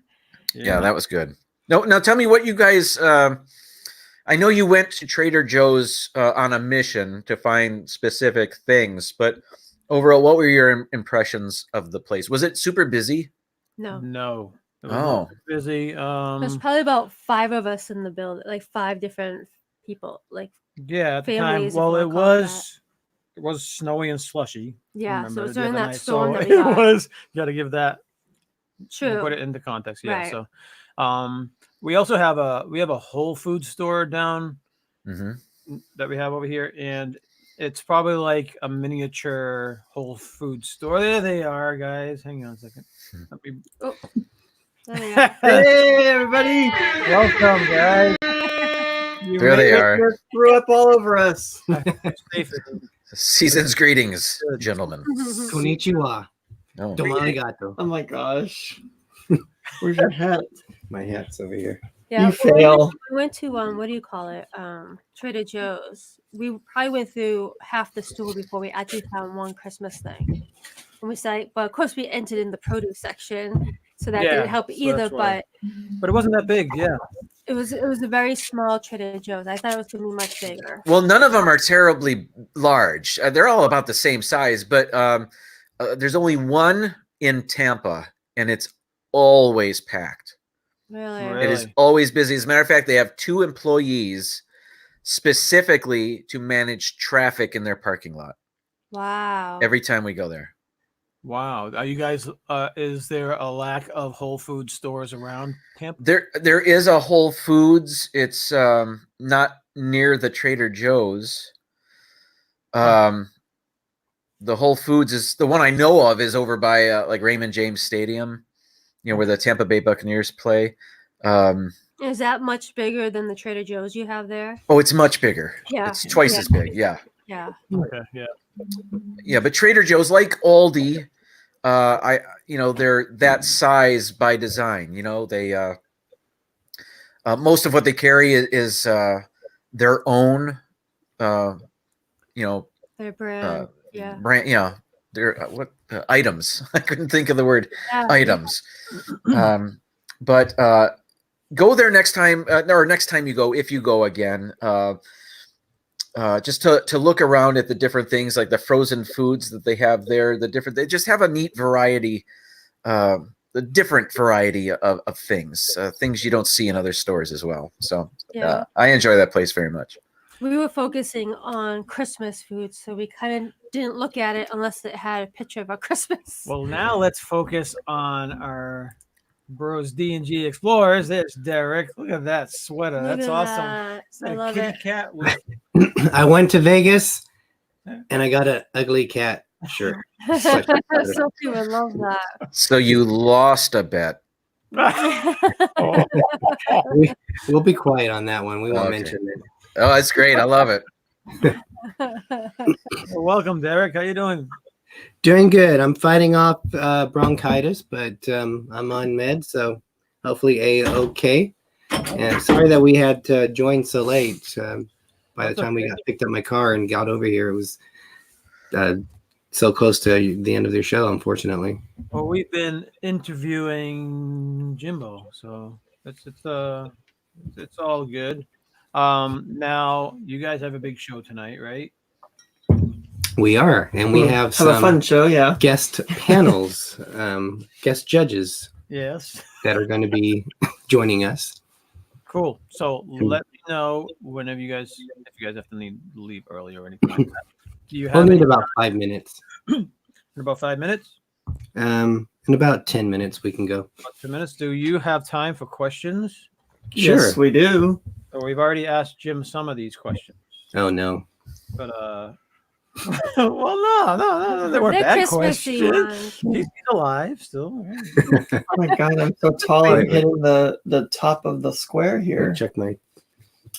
that was good. Now tell me what you guys. I know you went to Trader Joe's on a mission to find specific things, but overall, what were your impressions of the place? Was it super busy? No. It was busy. There's probably about 5 of us in the building, like 5 different people, like at the time. Well, it was snowy and slushy. Yeah, so it was during that storm that we got. It was. You got to give that. True. Put it into context. Yeah. Right. So, we also have a Whole Food store down that we have over here, and it's probably like a miniature Whole Food store. There they are, guys. Hang on a second. There they are. Hey, everybody! Welcome, guys. There they are. Threw up all over us. Season's greetings, gentlemen. Konnichiwa. Oh. Domarigato. Oh my gosh. Where's your hat? My hat's over here. Yeah, you fail. We went to what do you call it? Trader Joe's. We probably went through half the store before we actually found one Christmas thing. And we said, but of course we entered in the produce section, so that didn't help either. But it wasn't that big. Yeah. It was a very small Trader Joe's. I thought it was going to be much bigger. Well, none of them are terribly large. They're all about the same size, but there's only one in Tampa, and it's always packed. Really? It is always busy. As a matter of fact, they have 2 employees specifically to manage traffic in their parking lot. Wow. Every time we go there. Wow. Are you guys, is there a lack of Whole Food stores around Tampa? There is a Whole Foods. It's not near the Trader Joe's. The Whole Foods is the one I know of is over by like Raymond James Stadium, where the Tampa Bay Buccaneers play. Is that much bigger than the Trader Joe's you have there? Oh, it's much bigger. Yeah. It's twice as big. Yeah. Yeah. Okay. Yeah. Yeah, but Trader Joe's, like Aldi, they're that size by design. They most of what they carry is their own, their brand. Brand. Yeah, their items. I couldn't think of the word items. But go there next time, or next time you go, if you go again. Just to look around at the different things, like the frozen foods that they have there, they just have a neat variety, the different variety of things you don't see in other stores as well. So I enjoy that place very much. We were focusing on Christmas food, so we kind of didn't look at it unless it had a picture of our Christmas. Well, now let's focus on our Bros D&G Explorers. There's Derek. Look at that sweater. Look That's at awesome. that. It's I a love kitty it. cat with I went to Vegas and I got an ugly cat shirt. Sophie would love that. So you lost a bet. We'll be quiet on that one. We won't Okay. mention it. Oh, that's great. I love it. Well, welcome, Derek. How you doing? Doing good. I'm fighting off bronchitis, but I'm on meds, so hopefully okay. And sorry that we had to join so late. By the time we picked up my car and got over here, it was so close to the end of their show, unfortunately. Well, we've been interviewing Jimbo, so it's all good. Now you guys have a big show tonight, right? We are, and we have a some fun show, yeah. guest panels, guest judges Yes. that are going to be joining us. Cool. So let me know whenever if you guys have to leave early or anything like that. Do you We'll have need about 5 minutes. in about 5 minutes? In about 10 minutes, we can go. About 2 minutes. Do you have time for questions? Sure. Yes, we do. Or we've already asked Jim some of these questions. Oh, no. But well, no, they weren't They're bad Christmassy questions. ones. He's alive still. Oh my god, I'm so tall. I'm hitting the top of the square here. Check my...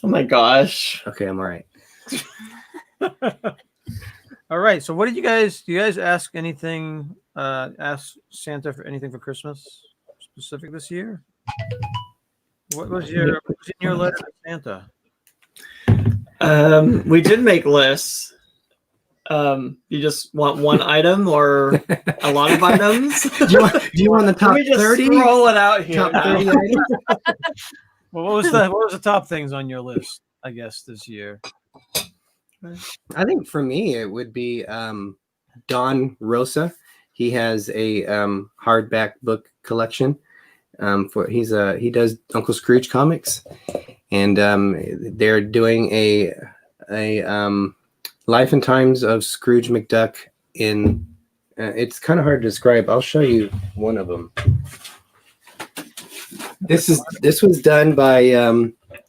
Oh my gosh. Okay, I'm all right. All right. So what did do you guys ask anything, ask Santa for anything for Christmas specific this year? What was in your letter to Santa? We did make lists. You just want one item or a lot of items? Do you want the top Let me just 30? roll it out here. Top 30 items? Well, what was the top things on your list, I guess, this year? I think for me, it would be Don Rosa. He has a hardback book collection. He does Uncle Scrooge comics, and they're doing a Life and Times of Scrooge McDuck in it's kind of hard to describe. I'll show you one of them. This was done by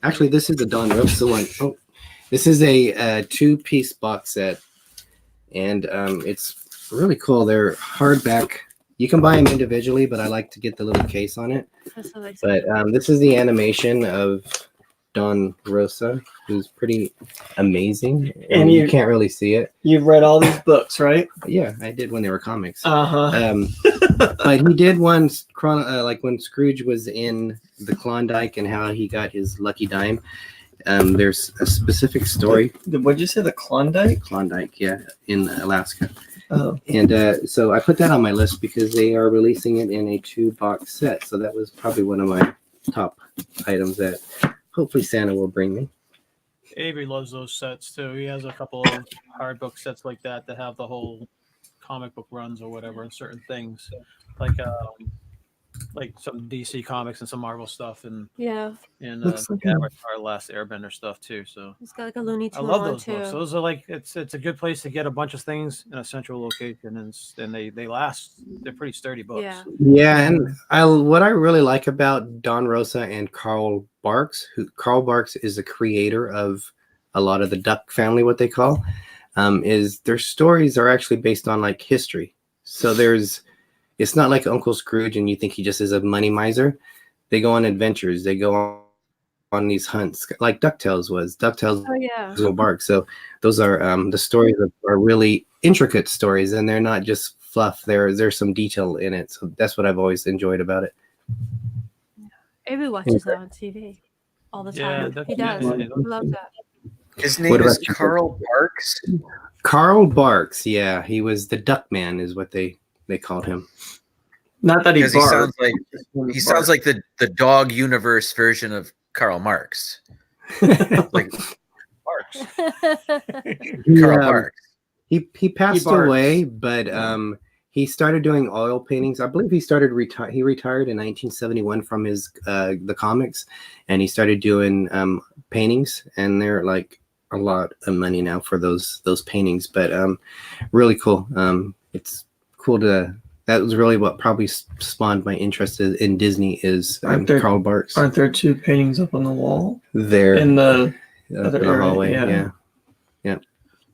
actually this is a Don Rosa one. Oh, this is a 2-piece box set, and it's really cool. They're hardback. You can buy them individually, but I like to get the little case on it. But this is the animation of Don Rosa, who's pretty amazing, and you can't really see it. You've read all these books, right? Yeah, I did when they were comics. Uh-huh. But he did one like when Scrooge was in the Klondike and how he got his lucky dime. There's a specific story. What'd you say, the Klondike? Klondike, yeah, in Alaska. Oh. And so I put that on my list because they are releasing it in a 2-box set. So that was probably one of my top items that hopefully Santa will bring me. Avery loves those sets too. He has a couple of hard book sets like that have the whole comic book runs or whatever and certain things like some DC comics and some Marvel stuff and Avatar Last Airbender stuff too. So it's got like a Looney Tunes. I love those too. books. Those are like it's a good place to get a bunch of things in a central location and they last. They're pretty sturdy books. Yeah, and what I really like about Don Rosa and Carl Barks, Carl Barks is the creator of a lot of the Duck family, what they call, is their stories are actually based on like history. So it's not like Uncle Scrooge and you think he just is a money miser. They go on adventures. They go on these hunts like DuckTales was. DuckTales was Barks. So those are the stories are really intricate stories and they're not just fluff. There's some detail in it. So that's what I've always enjoyed about it. Avery watches that on TV all the time. He does. He loves that. His name is Carl Barks. Carl Barks, yeah. He was the Duck Man is what they called him. Not that he sounds like the dog universe version of Karl Marx. Like Marx. Karl Marx. He passed away, but he started doing oil paintings. I believe he retired in 1971 from his the comics, and he started doing paintings, and they're like a lot of money now for those paintings. But really cool. It's cool to that was really what probably spawned my interest in Disney is Carl Barks. Aren't there 2 paintings up on the wall? There In the in the hallway. Yeah.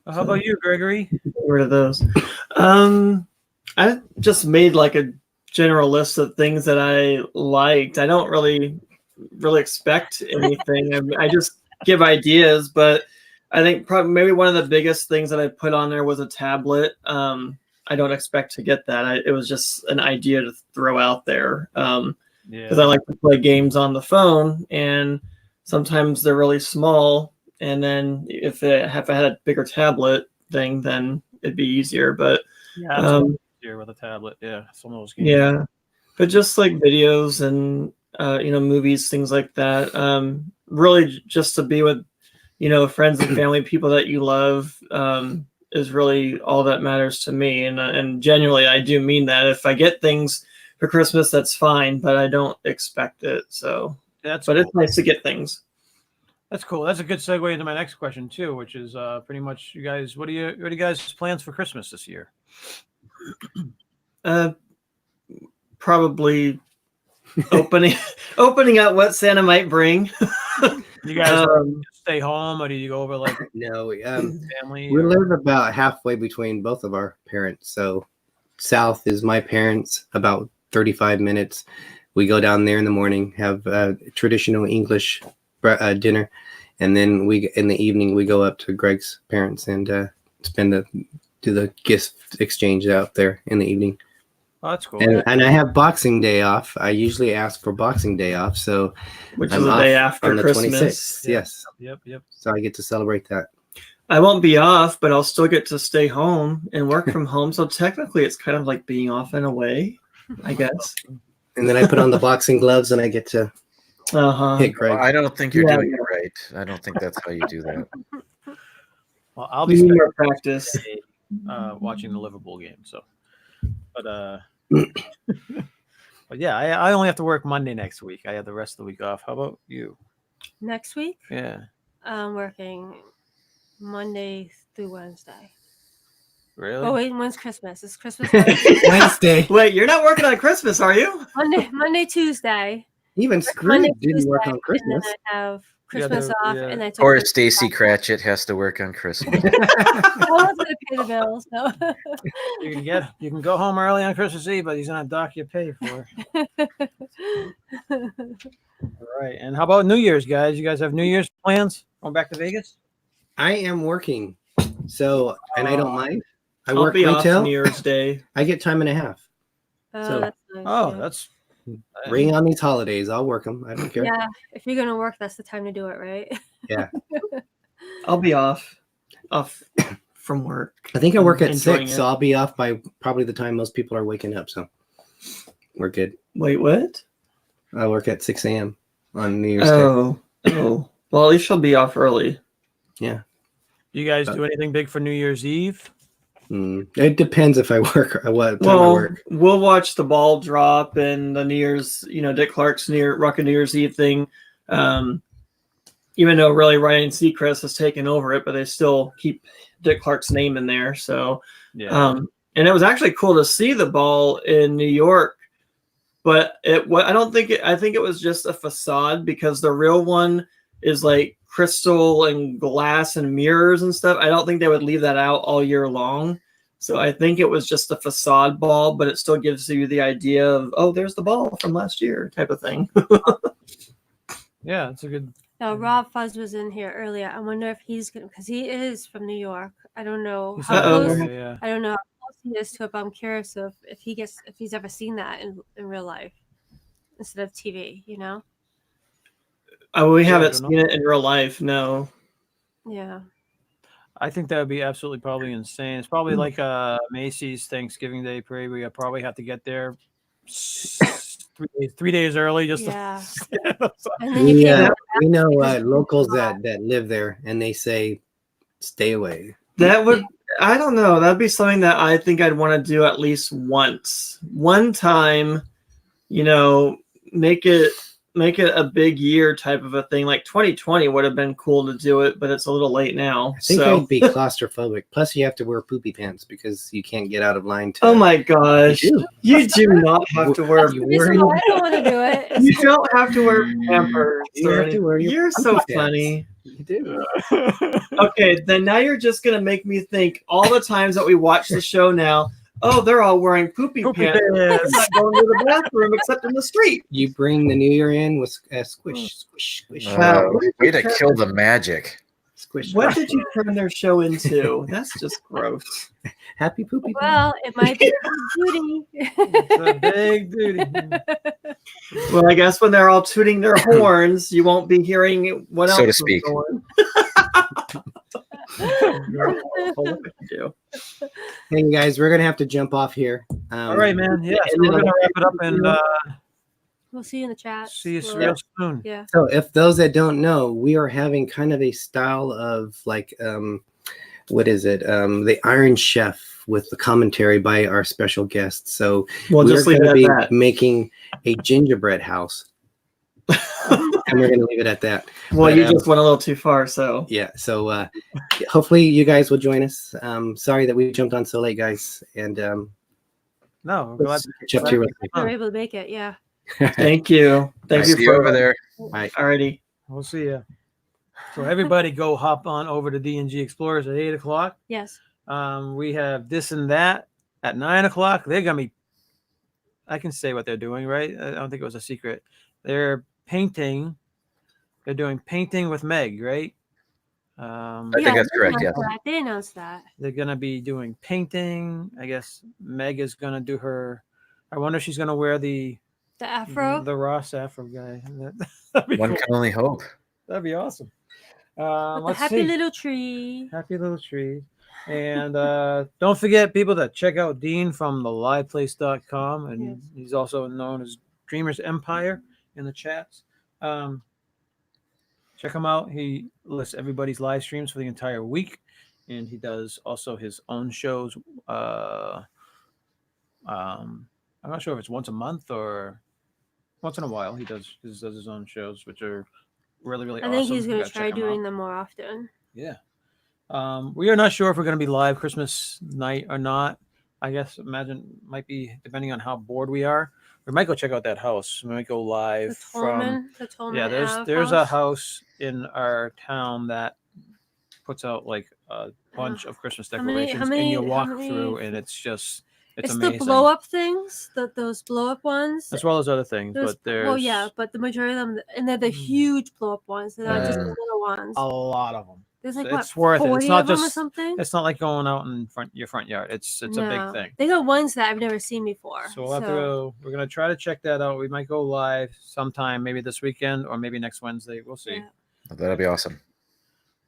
How about you, Gregory? Get rid of those. I just made like a general list of things that I liked. I don't really expect anything. I just give ideas, but I think probably maybe one of the biggest things that I put on there was a tablet. I don't expect to get that. It was just an idea to throw out there because I like to play games on the phone, and sometimes they're really small. And then if I had a bigger tablet thing, then it'd be easier. But easier with a tablet. Yeah, some of those games. Yeah, but just like videos and movies, things like that. Really, just to be with friends and family, people that you love, is really all that matters to me. And genuinely, I do mean that. If I get things for Christmas, that's fine, but I don't expect it. So But cool. It's nice to get things. That's cool. That's a good segue into my next question too, which is pretty much you guys. What are you guys' plans for Christmas this year? Probably opening up what Santa might bring. You guys stay home, or do you go over like No, family? we live about halfway between both of our parents. So south is my parents, about 35 minutes. We go down there in the morning, have traditional English dinner, and then in the evening we go up to Greg's parents and do the gift exchange out there in the evening. Oh, that's cool. And I have Boxing Day off. I usually ask for Boxing Day off, so which is the day after on the Christmas. 26th. Yes. Yep. So I get to celebrate that. I won't be off, but I'll still get to stay home and work from home. So technically, it's kind of like being off in a way, I guess. And then I put on the boxing gloves and I get to hit Greg. Well, I don't think you're doing it right. I don't think that's how you do that. Well, I'll be spending more practice watching the Liverpool game. So, but yeah, I only have to work Monday next week. I have the rest of the week off. How about you? Next week? Yeah. I'm working Monday through Wednesday. Really? Oh wait, when's Christmas? It's Christmas Wednesday. Wait, you're not working on Christmas, are you? Monday, Tuesday. Even Scrooge didn't work on Christmas. And then I have Christmas off, and I took or Stacy Cratchit has to work on Christmas. I was gonna pay the bills, so you can go home early on Christmas Eve, but he's gonna dock your pay for it. All right. And how about New Year's, guys? You guys have New Year's plans? Going back to Vegas? I am working, so and I don't mind. I'll work be retail. Off New Year's Day. I get time and a half. So that's nice, that's bring on these holidays. I'll work them. I don't care. Yeah, if you're gonna work, that's the time to do it, right? Yeah. I'll be off from work. I think I work at Enjoying 6, it. so I'll be off by probably the time most people are waking up. So we're good. Wait, what? I work at 6 a.m. on New Year's Day. Oh. Well, at least she'll be off early. Yeah. You guys do anything big for New Year's Eve? It depends if I work or what time I Well, work. we'll watch the ball drop and the New Year's, Dick Clark's Rockin' New Year's Eve thing. Even though really Ryan Seacrest has taken over it, but they still keep Dick Clark's name in there. So, Yeah. And it was actually cool to see the ball in New York, but I think it was just a facade because the real one is like crystal and glass and mirrors and stuff. I don't think they would leave that out all year long. So I think it was just a facade ball, but it still gives you the idea of, oh, there's the ball from last year type of thing. Yeah, it's a good. Now, Rob Fuzz was in here earlier. I wonder if he's gonna, because he is from New York. I don't know how Uh-oh. close. Yeah. I don't know how close he is to it, but I'm curious if he's ever seen that in real life instead of TV. We I haven't don't seen it in real life. No. Yeah. I think that would be absolutely probably insane. It's probably like Macy's Thanksgiving Day parade where you probably have to get there 3 days early just Yeah. to. And then you can't. We know locals that live there, and they say, "Stay away." That would, I don't know. That'd be something that I think I'd want to do at least once. One time, make it make it a big year type of a thing. Like 2020 would have been cool to do it, but it's a little late now. I think so I'd be claustrophobic. Plus, you have to wear poopy pants because you can't get out of line. Oh my gosh. You do not have to wear. I don't want to do it. You don't have to wear Pampers. You have to wear your You're so poopy pants. funny. You do. Okay, then now you're just going to make me think all the times that we watch the show now, oh, they're all wearing poopy pants. They're not going to the bathroom except in the street. You bring the new year in with squish, squish, squish. Way to kill the magic. Squish. What did you turn their show into? That's just gross. Happy poopy pants. Well, it might be a duty. It's a big duty. Well, I guess when they're all tooting their horns, you won't be hearing what else So to is speak. going. Hey guys, we're gonna have to jump off here. All right, man. Yeah, so and we're then gonna wrap it up and We'll see you in the chat. see you We'll- real soon. Yeah. So if those that don't know, we are having kind of a style of like what is it? The Iron Chef with the commentary by our special guest. So We'll we're just leave going it to at be that. making a gingerbread house. And we're going to leave it at that. Well, But, you just went a little too far, so. Yeah. So hopefully you guys will join us. Sorry that we jumped on so late, guys. And No, we're glad let's catch up to you real quick. We were able to make it. Yeah. Thank you. Thank you See you over there. Alrighty. we'll see you. So everybody go hop on over to D&G Explorers at 8 o'clock. Yes. We have this and that at 9 o'clock. They're gonna be. I can say what they're doing, right? I don't think it was a secret. They're painting. They're doing painting with Meg, right? I think that's they correct, announced yes. that. They announced that. They're gonna be doing painting. I guess Meg is gonna do her. I wonder if she's gonna wear the Afro. the Ross Afro guy. That'd be One cool. can only hope. That'd be awesome. With the Let's happy see. little tree. Happy little tree. And don't forget, people, to check out Dean from theliveplace.com. And Yes. he's also known as Dreamer's Empire in the chats. Check him out. He lists everybody's live streams for the entire week. And he does also his own shows. I'm not sure if it's once a month or once in a while. He does his own shows, which are really, really I awesome. think he's You going gotta to try check 'em out. doing them more often. Yeah. We are not sure if we're going to be live Christmas night or not. I guess might be depending on how bored we are. We might go check out that house. We might go live The Tolman yeah. Ave There's a house. house in our town that puts out like a bunch of Christmas How many- decorations, how many- and you how walk many- through, and it's just it's It's amazing. the blow up things, those blow up ones. as well as other things, Those- but there's well, yeah, but the majority of them, and they're the huge blow up ones. They're not just the Uh, little ones. a lot of them. There's like it's what, worth it. 40 It's not of them or just something. it's not like going out in your front yard. It's a No. big thing. They got ones that I've never seen before. So we'll have to go. We're gonna try to check that out. We might go live sometime, maybe this weekend or maybe next Wednesday. We'll see. Yeah. That'll be awesome.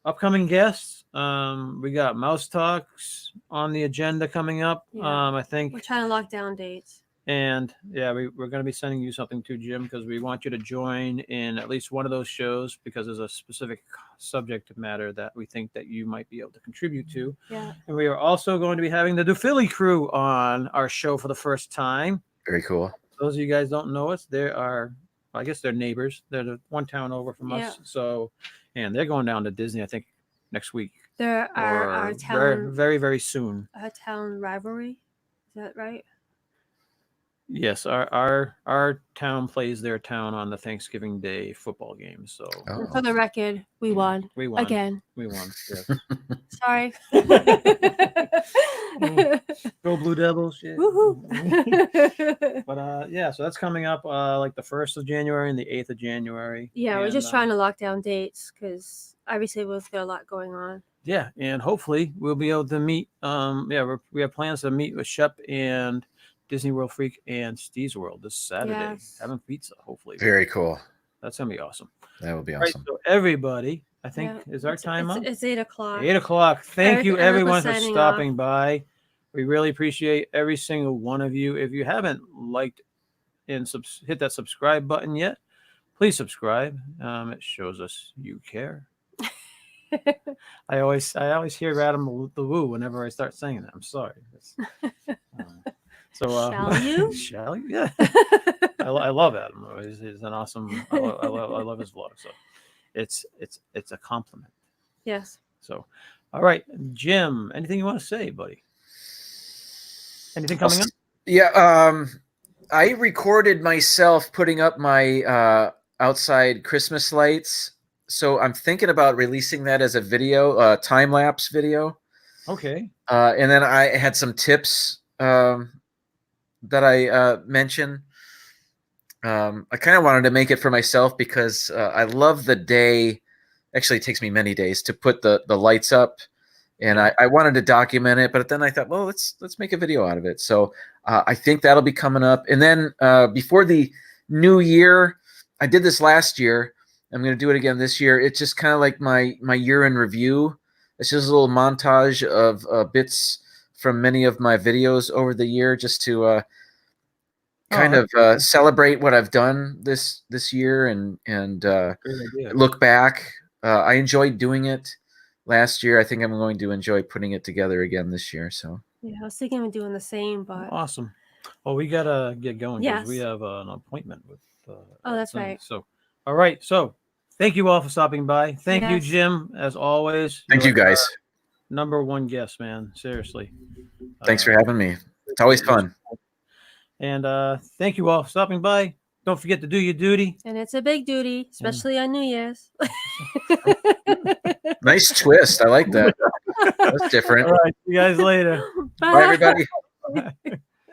Upcoming guests. We got Mouse Talks on the agenda coming up. Yeah. I think, We're trying to lock down dates. and yeah, we're gonna be sending you something too, Jim, because we want you to join in at least one of those shows because there's a specific subject matter that we think that you might be able to contribute to. Yeah. And we are also going to be having the DePhilly crew on our show for the first time. Very cool. Those of you guys don't know us, they are, I guess they're neighbors. They're the one town over from Yeah. us. So, and they're going down to Disney, I think, next week They're our or town very, very, very soon. town rivalry. Is that right? Yes, our town plays their town on the Thanksgiving Day football game. So Oh. For the record, we won we won again. We won. Yes. Sorry. Go Blue Devils! Yeah. Woohoo! But yeah, so that's coming up like the 1st of January and the 8th of January. Yeah, we're And, just trying to lock down dates because obviously we've got a lot going on. Yeah, and hopefully we'll be able to meet. We have plans to meet with Shep and Disney World Freak and Steve's World this Saturday. Yes. Having pizza, hopefully. Very cool. That's gonna be awesome. That would be All right, awesome. so everybody, I think Yeah, is our time up. It's 8 o'clock. 8 o'clock. Thank Eric- you, Eric was everyone, for signing stopping by. We really appreciate every single one of you. If you haven't liked and hit that subscribe button yet, please subscribe. It shows us you care. I always hear Adam the Woo whenever I start saying that. I'm sorry. So Shall you? shall you? Yeah. I love Adam. He's an awesome. I love his vlog. So it's a compliment. Yes. So, all right, Jim. Anything you want to say, buddy? Anything coming up? Yeah. I recorded myself putting up my outside Christmas lights. So I'm thinking about releasing that as a video, time lapse video. Okay. And then I had some tips that I mentioned. I kind of wanted to make it for myself because I love the day. Actually, it takes me many days to put the lights up, and I wanted to document it. But then I thought, well, let's make a video out of it. So I think that'll be coming up. And then before the new year, I did this last year. I'm going to do it again this year. It's just kind of like my year in review. It's just a little montage of bits from many of my videos over the year, just to kind of celebrate what I've done this year and look back. I enjoyed doing it last year. I think I'm going to enjoy putting it together again this year. So yeah, I was thinking of doing the same, but awesome. Well, we gotta get going because Yes. we have an appointment with. Oh, that's thing. right. So, all right. So, thank you all for stopping by. Thank you, Yes. Jim, as always. thank you guys. Number one guest, man. Seriously. Thanks for having me. It's always fun. And thank you all for stopping by. Don't forget to do your duty. and it's a big duty, especially on New Year's. Nice twist. I like that. That's different. All right. See you guys later. Bye, everybody. Bye.